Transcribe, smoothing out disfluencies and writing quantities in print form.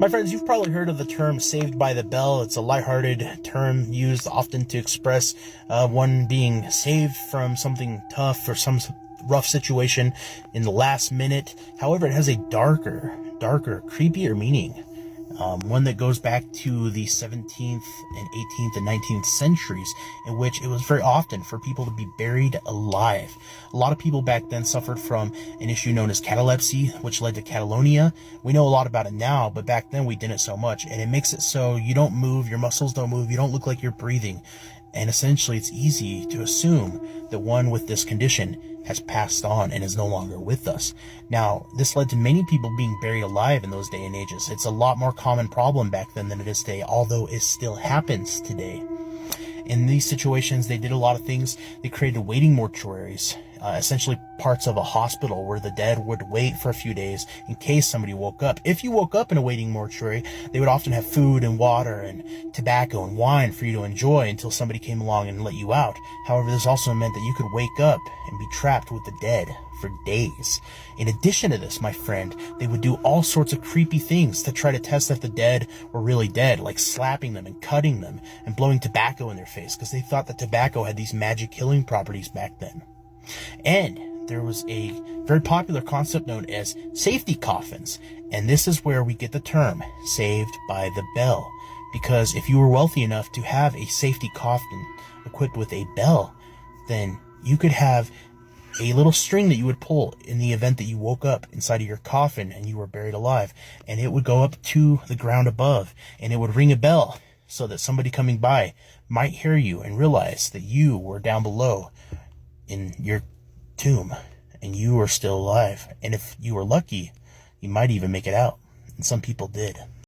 My friends, you've probably heard of the term saved by the bell. It's a lighthearted term used often to express one being saved from something tough or some rough situation in the last minute. However, it has a darker, creepier meaning. One that goes back to the 17th and 18th and 19th centuries, in which it was very often for people to be buried alive. A lot of people back then suffered from an issue known as catalepsy, which led to Catalonia. We know a lot about it now, but back then we didn't so much, and it makes it so you don't move, your muscles don't move, you don't look like you're breathing. And essentially, it's easy to assume that one with this condition has passed on and is no longer with us. Now, this led to many people being buried alive in those day and ages. It's a lot more common problem back then than it is today, although it still happens today. In these situations, they did a lot of things. They created waiting mortuaries, essentially parts of a hospital where the dead would wait for a few days in case somebody woke up. If you woke up in a waiting mortuary, they would often have food and water and tobacco and wine for you to enjoy until somebody came along and let you out. However, this also meant that you could wake up and be trapped with the dead for days. In addition to this, my friend, they would do all sorts of creepy things to try to test if the dead were really dead, like slapping them and cutting them and blowing tobacco in their face, because they thought that tobacco had these magic killing properties back then. And there was a very popular concept known as safety coffins, and this is where we get the term saved by the bell, because if you were wealthy enough to have a safety coffin equipped with a bell, then you could have a little string that you would pull in the event that you woke up inside of your coffin and you were buried alive, and it would go up to the ground above and it would ring a bell so that somebody coming by might hear you and realize that you were down below in your tomb and you were still alive. And if you were lucky, you might even make it out, and some people did.